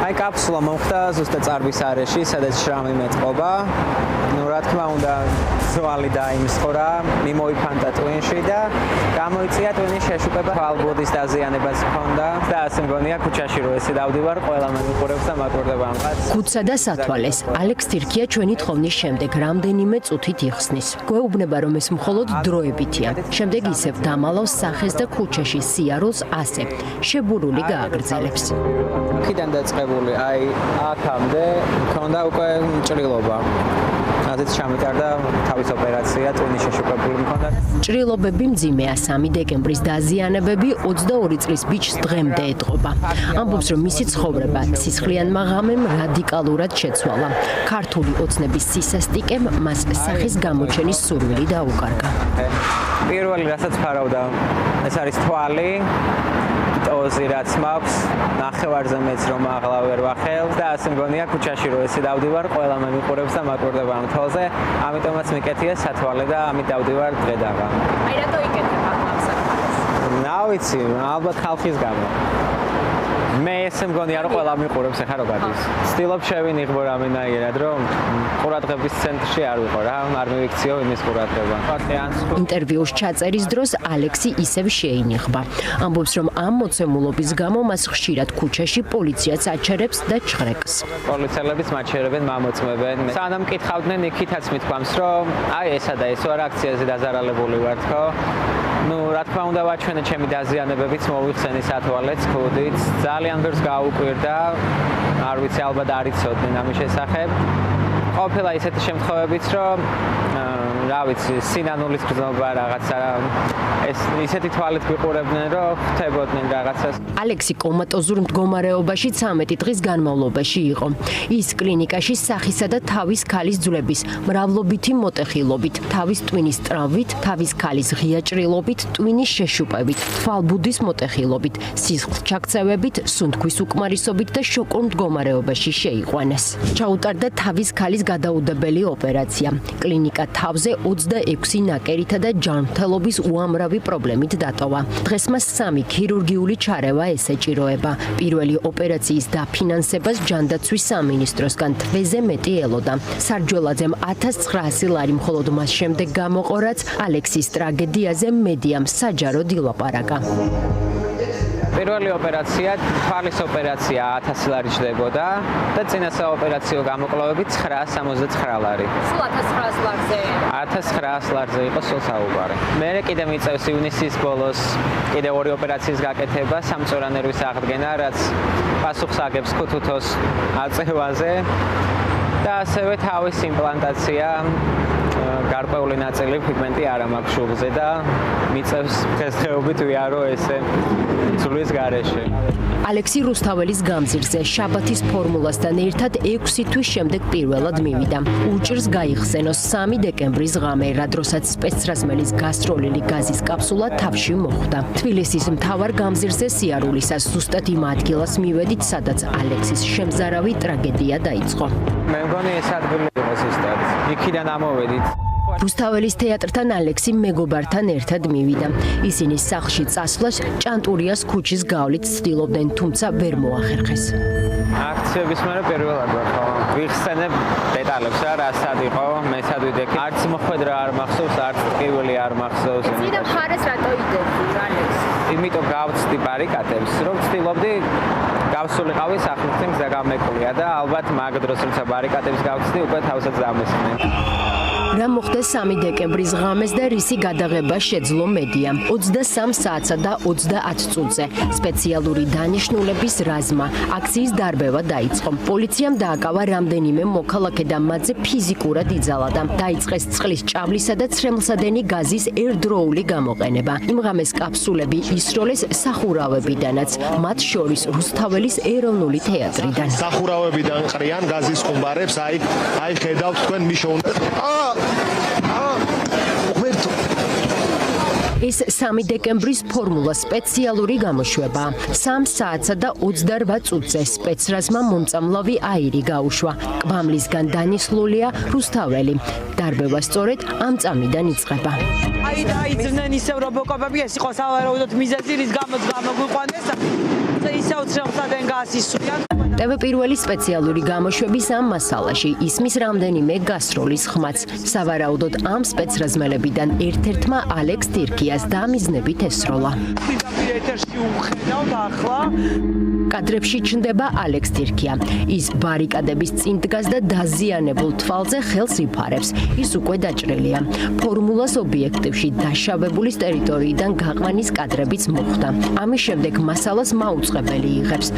აი კაფსულა მომხდა ზუსტად წარბის არეში, სადაც შრამი მეტყობა. რა თქმა უნდა, ძვალი დაიმსხვრა, მიმოიფანტა ტვინში და გამოიწია ტვინის შეშუპება, თვალბუდის დაზიანებაც ჰქონდა და ასე მგონია ქუჩაში რო ესე დავდივარ, ყველა მემიყურებს და მაკვირდება ამ კაცს. ქუჩსა და სათვალეს ალექს თირქია ჩვენი თხოვნის შემდეგ რამდენიმე წუთით იხსნის. გვეუბნება, რომ ეს მხოლოდ დროებითია. შემდეგ ისევ დამალავს სახეს და ქუჩაში სიარულს ასე შებურული გააგრძელებს. აქედან დაწყებული, აი აქამდე მქონდა უკვე ჭრილობა. ასეც ჩამიტარდა თავის ოპერაცია, ტვინის შეშუპებული მქონდა. ჭრილობები მძიმეა, 3 დეკემბრის დაზიანებები 22 წლის ბიჭს დღემდე ეტყობა. ამბობს, რომ მისი ცხოვრება სისხლიანმა ღამემ რადიკალურად შეცვალა. ქართული ოცნების სისასტიკემ მას სახის გამოჩენის სურვილი დაუკარგა. პირველი რასაც ფარავდა, ეს არის თვალი. ოზი რაც მაქვს, ნახევარზე მეც რომ აღლა ვერ ვახელ და ასე მგონია ქუჩაში რო ესე დავდივარ, ყველა მემიყურებს და მაკვირდება ამ თვალზე, ამიტომაც მიკეთია სათვალე და ამით დავდივარ დღე-დაღა. აი რატო იკეთებ ამ სათვალეს? ნავიცი, ალბათ ხალხის გამო. მე ესე მგონია რომ ყველა მიყურებს ახლა რო გადის. ვცდილობ შევინიღბო რამენაირად, რომ ყურადღების ცენტრში არ ვიყო რა, არ მივიქციო იმის ყურადღება. ინტერვიუს ჩაწერის დროს ალექსი ისევ შეინიღბა. ამბობს, რომ ამ მოცემულობის გამო მას ხშირად ქუჩაში პოლიციაც აჩერებს და ჩხრეკს. პოლიციელებიც მაჩერებენ, მამოწმებენ. სანამ მკითხავდნენ, იქითაც მithქვამს, რომ აი ესა და ეს ვარ აქციაზე დაზარალებული ვარ თქო. რა თქმა უნდა ვაჩვენე ჩემი დაზიანებებიც, მოვიხსენი სათვალეც, ქუდით. ძალიან ბევრს გაუკვირდა. არ ვიცი, ალბათ არ იცოდნენ ამის შესახებ. ყოფილა ისეთი შემთხვევებიც, რომ რა ვიცი, სინანულის გრძნობა რაღაცა ეს ისეთი თვალით ვიყურებდნენ, რომ ხდებოდნენ რაღაცას. ალექსი კომატოზურ მდგომარეობაში 13 დღის განმავლობაში იყო. ის კლინიკაში სახისა და თავის ქალის ძვლების მრავლობითი მოტეხილობით, თავის ტვინის ტრავმით, თავის ქალის ღია ჭრილობით, ტვინის შეშუპებით, თვალბუდის მოტეხილობით, სისხლჩაქცევებით, სუნთქვის უკმარისობით და შოკურ მდგომარეობაში შეიყვანეს. ჩაუტარდა თავის ქალის გადაუდებელი ოპერაცია. კლინიკა თავზე 26 ნაკერითა და ჯანმრთელობის უამრავი პრობლემით დატოვა. დღეს მას 3 ქირურგიული ჩარევა ესეჭიროება. პირველი ოპერაციის დაფინანსებას ჯანდაცვის სამინისტროსგან თვეზე მეტი ელოდა. სარჯველაძემ 1900 ლარი მხოლოდ მას შემდეგ გამოყო, რაც ალექსის ტრაგედიაზე მედიამ საჯაროდ ილაპარაკა. პირველი ოპერაცია, თვალის ოპერაცია 1000 ლარი ჯდებოდა და წინა საოპერაციო გამოკვლევები 969 ლარი. სულ 1900 ლარზე. 1900 ლარზე იყო სულ საუბარი. მე კიდე მიწევს ივნისის ბოლოს კიდე 2 ოპერაციის გაკეთება, სამწვრა ნერვის აღდგენა, რაც პასუხს აგებს ქუთუთოს აწევაზე და ასევე თავის იმპლანტაცია. გარკვეული ნაწილი ფიგმენტი არ მაქვს შუბლზე და მიწევს დღესდღეობით ვიარო ესე ძვლის გარეშე. ალექსი რუსთაველის გამზირზე შაბათის ფორმულასთან ერთად 6 თვის შემდეგ პირველად მივიდა. უჭირს გაიხსენოს 3 დეკემბრის ღამე, რა დროსაც სპეცრაზმელის გასტროლილი გაზის კაფსულა თავში მოხვდა. თბილისის მთავარ გამზირზე სიარულისას ზუსტად იმ ადგილას მივედით, სადაც ალექსის შემზარავი ტრაგედია დაიწყო. მე მგონი ეს ადგილი იყო ზუსტად. იქიდან ამოვედით. რუსთაველის თეატრთან ალექსი მეგობართან ერთად მივიდა. ისინი სახლში წასვლას ჭანტურიას ქუჩის გავლით ცდილობდნენ, თუმცა ვერ მოახერხეს. აქციების მერე პირველად ვარ ხო? ვიხსენებ დეტალებს რა, რასად იყო, მე სად ვიდექი. არც მოხვედრა არ მახსოვს, არც ტკივილი არ მახსოვს. წინა მხარეს რატო იდექი, ალექს? იმიტომ გავწდი ბარიკადებს, რომ ვცდილობდი გავსულიყავი სახლში გზა გამეკლია და ალბათ მაგ დროს როცა ბარიკადებს გავწდი, უკვე თავსაც დამესხნენ. რა მოხდა 3 დეკემბრის ღამეს და რისი გადაღება შეძლო მედიამ. 23 საათსა და 30 წუთზე სპეციალური დანიშნულების რაზმა აქციის დარბევა დაიწყო. პოლიციამ დააკავა რამდენიმე მოქალაქე და მათზე ფიზიკურად იძალა. დაიწყეს წყლის ჭავლისა და ცრემლსადენი გაზის ერთდროული გამოყენება. იმ ღამეს კაფსულები ისროლეს სახურავებიდანაც, მათ შორის რუსთაველის ეროვნული თეატრიდან. სახურავებიდან ყრიან გაზის ხუმბარებს, აი ხედავთ თქვენ მიშოუნ. ეს 3 დეკემბრის ფორმულა სპეციალური გამოშვება. 3 საათსა და 28 წუთზე სპეცრაზმა მომწამლავი აირი გაუშვა. კვამლისგან დანისლულია რუსთაველი. დარბევა სწორედ ამ წამიდან იწყება. აი დაიძვნენ ისევ რობოკოპები, ეს იყო სავარაუდოდ მიზეზი, რის გამოც გამოგვიყვანეს. ისევ ცრემლსადენ გასისვიან. TV პირველი სპეციალური გამოშვების ამ მასალაში ისმის რამდენიმე გასროლის ხმაც. სავარაუდოდ ამ სპეცრაზმელებიდან ერთ-ერთმა ალექს ტირკიას დამიზნებით ესროლა. ეთერში უხედავთ ახლა. კადრებში ჩნდება ალექს ტირკია. ის ბარიკადების წინ დგას და დაზიანებულ თვალზე ხელს იფარებს. ის უკვე დაჭრილია. ფორმულას ობიექტივში დაშავებულის ტერიტორიიდან გაყვანის კადრებიც მოხდა. ამის შემდეგ მასალას მაუწყებელი იღებს.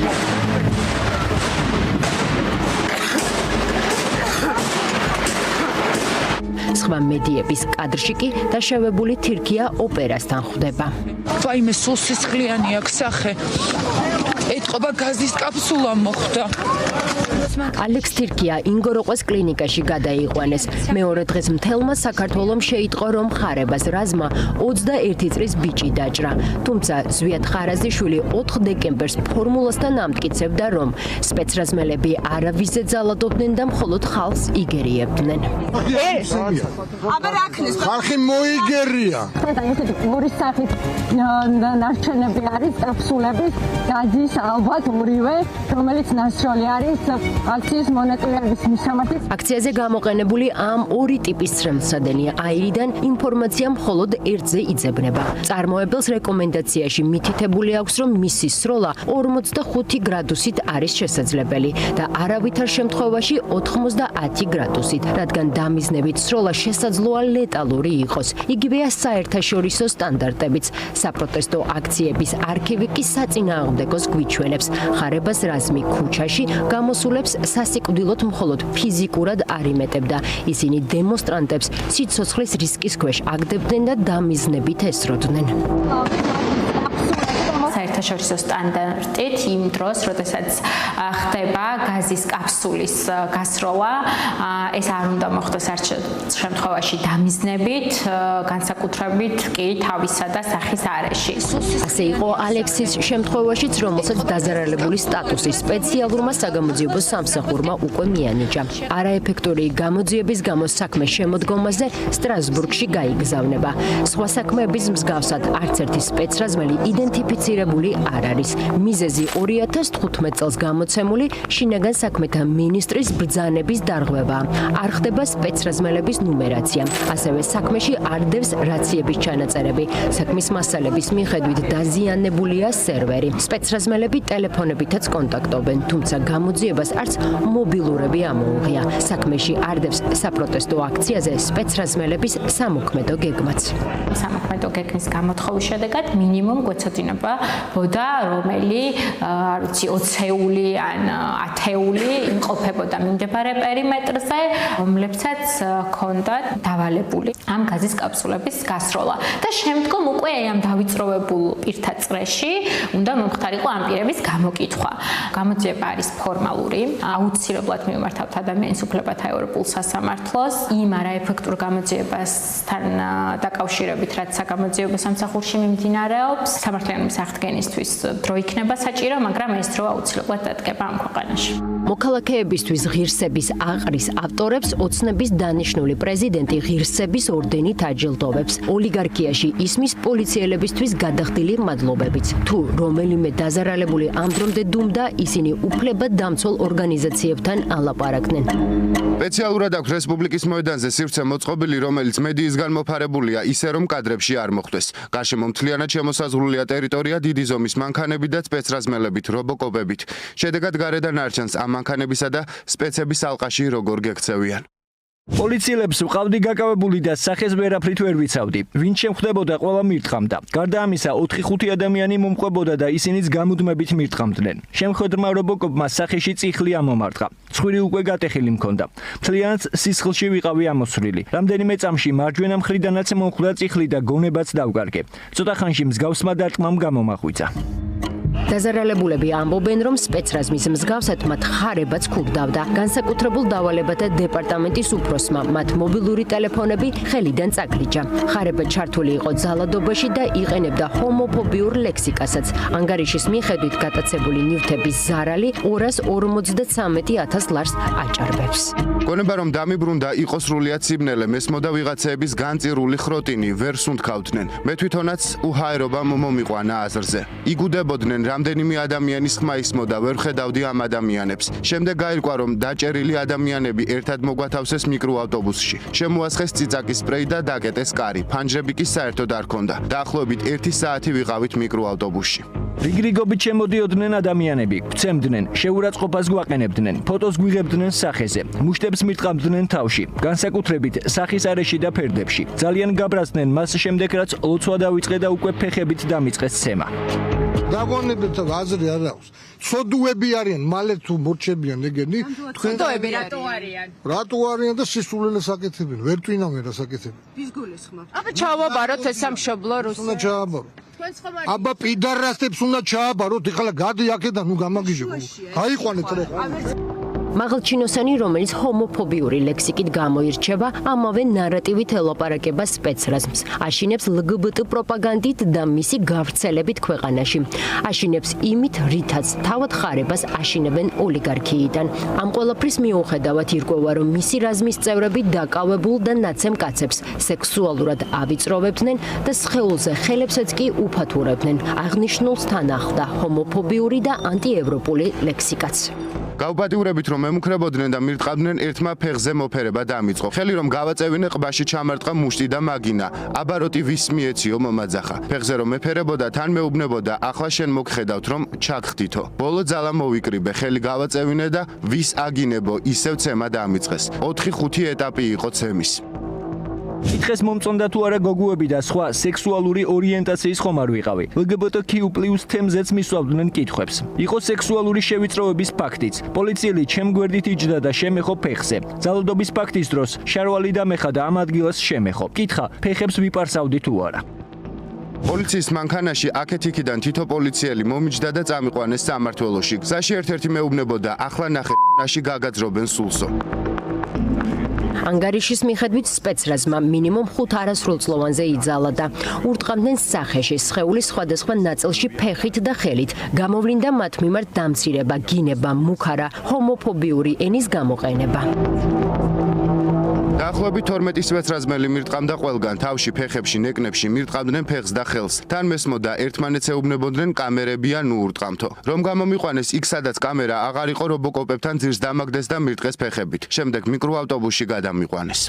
სხვა მედიების კადრში კი დაშავებული თირკია ოპერასთან ხვდება. ვაიმე სულ სისხლიანი აქვს სახე. ეთყობა გაზის კაფსულა მოხდა. ალექს ტირკია ინგოროყვეს კლინიკაში გადაიყვანეს. მეორე დღეს მთელმა საქართველომ შეიტყო, რომ ხარებას რაზმა 21 წლის ბიჭი დაჭრა. თუმცა ზვიად ხარაზიშვილი 4 დეკემბერს ფორმულასთან ამტკიცებდა, რომ სპეცრაზმელები არავისზე ძალადობდნენ და მხოლოდ ხალხს იგერიებდნენ. ხალხი მოიგერია. ორი სახით ნარჩენები არის კაფსულების გაზის ალბათ ორივე, რომელიც ნასროლი არის აქციის მონაწილეების მისამართით. აქციაზე გამოყენებული ამ ორი ტიპის სრემლსადენია აირიდან ინფორმაცია მხოლოდ ერთზე იძებნება. წარმოებელს რეკომენდაციაში მითითებული აქვს, რომ მისი სროლა 45 გრადუსით არის შესაძლებელი და არავითარ შემთხვევაში 90 გრადუსით, რადგან დამიზნებით სროლა შესაძლოა ლეტალური იყოს. იგივეა საერთაშორისო სტანდარტებიც. საპროტესტო აქციების არქივი კი საწინააღმდეგოს გვიჩვენებს. ხარებას რაზმი ქუჩაში გამოსულებს სასიკვდილოდ მხოლოდ ფიზიკურად არ იმეტებდა. ისინი დემონსტრანტებს სიცოცხლის რისკის ქვეშ აგდებდნენ და დამიზნებით ესროდნენ. საერთაშორისო სტანდარტით იმ დროს, როდესაც ხდება გაზის კაფსულის გასროლა, ეს არ უნდა მოხდეს არც შემთხვევაში დამიზნებით, განსაკუთრებით კი თავისა და სახის არეში. ასე იყო ალექსის შემთხვევაშიც, რომელსაც დაზარალებული სტატუსი სპეციალურმა საგამოძიებო სამსახურმა უკვე მიანიჭა. არაეფექტური გამოძიების გამო საქმე შემოდგომაზე სტრასბურგში გაიგზავნება. სხვა საქმეების მსგავსად არც ერთი სპეცრაზმელი იდენტიფიცირებული არ არის. მიზეზი 2015 წელს გამოცემული შინაგან საქმეთა მინისტრის ბრძანების დარღვევაა. არ ხდება სპეცრაზმელების ნუმერაცია. ასევე საქმეში არ დევს რაციების ჩანაწერები. საქმის მასალების მიხედვით დაზიანებულია სერვერი. სპეცრაზმელები ტელეფონებითაც კონტაქტობენ, თუმცა გამოძიებას არც მობილურები ამოუღია. საქმეში არ დევს საპროტესტო აქციაზე სპეცრაზმელების სამოქმედო გეგმაც. სამოქმედო გეგმის გამოთხოვის შედეგად მინიმუმ გვეცოდინება ბოდა, რომელი არ ვიცი 20-ეული ან 10-ეული იმყოფებოდა მიმდებარე პერიმეტრზე, რომლებსაც ჰქონდათ დავალებული ამ გაზის კაფსულების გასროლა. და შემდგომ უკვე ამ დავიწროვებულ პირთა წრეში უნდა მომხდარიყო ამ პირების გამოკითხვა. გამოძიება არის ფორმალური, აუცილებლად მიმართავთ ადამიანის უფლებათა ევროპულ სასამართლოს იმ არაეფექტურ გამოძიებასთან დაკავშირებით, რაც საგამოძიებო სამსახურში მიმდინარეობს. სამართლიანობის აღდგენისთვის დრო იქნება საჭირო, მაგრამ ეს დრო აუცილებლად დადგება ამ ქვეყანაში. მოქალაქეებისთვის ღირსების აყრის ავტორებს ოცნების დანიშნული პრეზიდენტი ღირსების ორდენით აჯილდოვებს. ოლიგარქიაში ისმის პოლიციელებისთვის გადახდილი მადლობებით. თუ რომელიმე დაზარალებული ამ დრომდე დუმდა, ისინი უფლებად დამცველ ორგანიზაციებთან ალაპარაკდნენ. სპეციალურად აქვს რესპუბლიკის მოედანზე სივრცე მოწყობილი, რომელიც მედიისგან მოფარებულია, ისე რომ კადრებში არ მოხვდეს. გარშემო მთლიანად შემოსაზღვრულია ტერიტორია დიდი ზომის მანქანებით და სპეცრაზმელებით, რობოკოპებით. შედეგად გარედან არ ჩანს ამ მანქანებისა და სპეცების ალყაში როგორ გექცევიან. პოლიციელებს ვყავდი გაკავებული და სახეს ვერაფრით ვერ ვიცავდი. ვინ შემხვდებოდა, ყველა მირტყამდა. გარდა ამისა, 4-5 ადამიანი მომყვებოდა და ისინიც გამუდმებით მირტყამდნენ. შემხედრმა რობოკოპმა სახეში წიხლი ამომარტყა. ცხვირი უკვე გატეხილი მქონდა. მთლიანად სისხლში ვიყავი ამოსვლილი. რამდენიმე წამში მარჯვენა მხრიდანაც მომხვდა წიხლი და გონებაც დავკარგე. ცოტა ხანში მსგავსმა დარტყმამ გამომახვიცა. დაზარალებულები ამბობენ, რომ სპეცრაზმის მსგავსად მათ ხარებაც ქურდავდა. განსაკუთრებულ დავალებათა დეპარტამენტის უფროსმა მათ მობილური ტელეფონები ხელიდან წაგრიჯა. ხარება ჩართული იყო ძალადობაში და იყენებდა ჰომოფობიურ ლექსიკასაც. ანგარიშის მიხედვით გატაცებული ნივთების ზარალი 253,000 ლარს აჭარბებს. გონება რომ დამიბრუნდა იყო სრულიად სიბნელე, მესმოდა ვიღაცეების განწირული ხროტინი, ვერ სუნთქავდნენ. მე თვითონაც უჰაერობა მომიყვანა აზრზე. იგუდებოდნენ რამდენიმე ადამიანის ხმა ისმოდა, ვერ ხედავდი ამ ადამიანებს. შემდეგ გაირკვა, რომ დაჭერილი ადამიანები ერთად მოგვათავსეს მიკროავტობუსში. შემოასხეს წიწაკის სპრეი და დაკეტეს კარი. ფანჯრები კი საერთოდ არ ჰქონდა. დაახლოებით 1 საათი ვიყავით მიკროავტობუსში. რიგრიგობით შემოდიოდნენ ადამიანები, გვცემდნენ, შეურაცხყოფას გვაყენებდნენ, ფოტოს გვიღებდნენ სახეზე, მუშტებს მირტყამდნენ თავში, განსაკუთრებით სახის არეში და ფერდებში. ძალიან გაბრაზდნენ მას შემდეგ, რაც ლოცვა დავიწყე და უკვე ფეხებით დამიწყეს ცემა. დაგონებთ აზრი არ აქვს. ცოდუები არიან, მალე თუ მორჩებიან ეგენი, ცოდუები რატო არიან? რატო არიან და სისულელეს აკეთებენ, ვერ twinავენ რას აკეთებენ. ვის გულისხმობთ? აბა ჩავაბაროთ ეს სამშობლო რუსი. უნდა ჩააბარო. თქვენ ხომ არ აბა პიდარასტებს უნდა ჩააბაროთ, ეხლა გადი აქედან, ნუ გამაგიჟებო. გაიყვანეთ რა. მაღალჩინოსანი, რომელიც ჰომოფობიური ლექსიკით გამოირჩევა, ამავე ნარატივით ელაპარაკება სპეცრაზმს. აშინებს LGBT პროპაგანდით და მისი გავრცელებით ქვეყანაში. აშინებს იმით, რითაც თავად ხარებას აშინებენ ოლიგარქიიდან. ამ ყველაფრის მიუხედავად ირკვევა, რომ მისი რაზმის წევრები დაკავებულ და ნაცემ კაცებს სექსუალურად ავიწროვებდნენ და სხეულზე ხელებსაც კი უფათურებდნენ. აღნიშნულს თან ახლდა ჰომოფობიური და ანტიევროპული ლექსიკაც. გავპატიურებით, რომ ემუქრებოდნენ და მირტყავდნენ ერთმა ფეხზე მოფერება დამიწყო. ხელი რომ გავაწევინე, ყბაში ჩამარტყა მუშტი და მაგინა. აბაროტი ვის მიეციო მომაძახა. ფეხზე რომ მეფერებოდა, თან მეუბნებოდა, ახლა შენ მოგხედავთ, რომ ჩაგხდითო. ბოლო ძალა მოვიკრიბე, ხელი გავაწევინე და ვის აგინებო, ისევ ცემა დამიწყეს. 4-5 ეტაპი იყო ცემის. კითხეს მომწონდა თუ არა გოგუები და სხვა სექსუალური ორიენტაციის ხომარ ვიყავი. LGBTQ+ თემზეც მისვავდნენ კითხვებს. იყო სექსუალური შევიწროების ფაქტიც. პოლიციელი ჩემ გვერდით იჯდა და შემეხო ფეხზე. ძალადობის ფაქტის დროს შარვალი დამეხა და ამ ადგილას შემეხო. კითხა, ფეხებს ვიპარსავდი თუ არა. პოლიციის მანქანაში აქეთ-იქიდან თითო პოლიციელი მომიჯდა და წამიყვანეს სამმართველოში. გზაში ერთ-ერთი მეუბნებოდა, ახლა ნახე, ნაში გაგაძრობენ სულსო. ანგარიშის მიხედვით სპეცრაზმა მინიმუმ 5 არასრულწლოვანზე იძალა და ურტყამდნენ სახეში სხეულის სხვადასხვა ნაწილში ფეხით და ხელით. გამოვლინდა მათ მიმართ დამცირება, გინება, მუქარა, ჰომოფობიური ენის გამოყენება. დაახლოებით 12 სპეცრაზმელი მირტყამდა ყველგან, თავში, ფეხებში, ნეკნებში მირტყამდნენ ფეხს და ხელს. თან მესმოდა, ერთმანეთს ეუბნებოდნენ კამერებია ნუ ურტყამთო. რომ გამომიყვანეს იქ, სადაც კამერა აღარ იყო, რობოკოპებთან ძირს დამაგდეს და მირტყეს ფეხებით. შემდეგ მიკროავტობუსში გადამიყვანეს.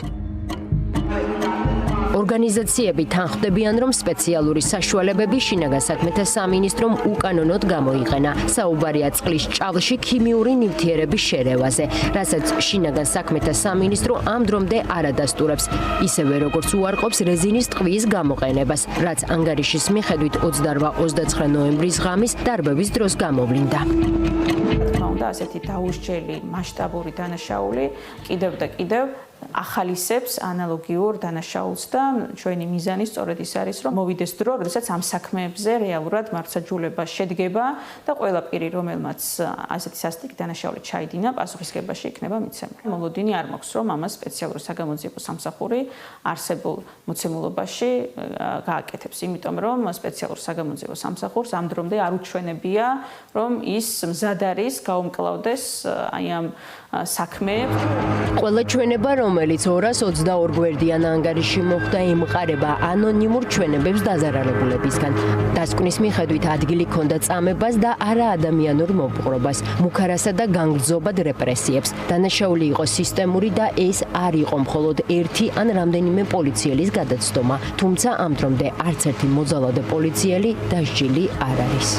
ორგანიზაციები თანხმდებიან, რომ სპეციალური საშუალებები შინაგან საქმეთა სამინისტრომ უკანონოდ გამოიყენა. საუბარია წყლის ჭავლში ქიმიური ნივთიერების შერევაზე, რასაც შინაგან საქმეთა სამინისტრო ამ დრომდე არ ადასტურებს, ისევე როგორც უარყოფს რეზინის ტყვის გამოყენებას, რაც ანგარიშის მიხედვით 28-29 ნოემბრის ღამის დარბევის დროს გამოვლინდა. უნდა ასეთი დაუსჯელი მასშტაბური დანაშაული კიდევ და კიდევ ახალისებს ანალოგიურ დანაშაულს და ჩვენი მიზანი სწორედ ის არის, რომ მოვიდეს დრო, როდესაც ამ საქმეებზე რეალურად მართლმსაჯულება შედგება და ყველა პირი, რომელმაც ასეთი სასტიკი დანაშაული ჩაიდინა, პასუხისგებაში იქნება მიცემული. მოლოდინი არ მაქვს, რომ ამას სპეციალური საგამოძიებო სამსახური არსებულ მოცემულობაში გააკეთებს, იმიტომ რომ სპეციალურ საგამოძიებო სამსახურს ამ დრომდე არ უჩვენებია, რომ ის მზად არის გაუმკლავდეს აი ამ საქმეებს. ყველა ჩვენება, რომელიც 222 გვერდიან ანგარიში მოხვდა, ემყარება ანონიმურ ჩვენებებს დაზარალებულებისგან. დასკვნის მიხედვით ადგილი ჰქონდა წამებას და არა ადამიანურ მოპყრობას, მუქარასა და განგრძობად რეპრესიებს. დანაშაული იყო სისტემური და ეს არ იყო მხოლოდ ერთი ან რამდენიმე პოლიციელის გადაცდომა, თუმცა ამ დრომდე არც ერთი მოძალადე პოლიციელი დასჯილი არ არის.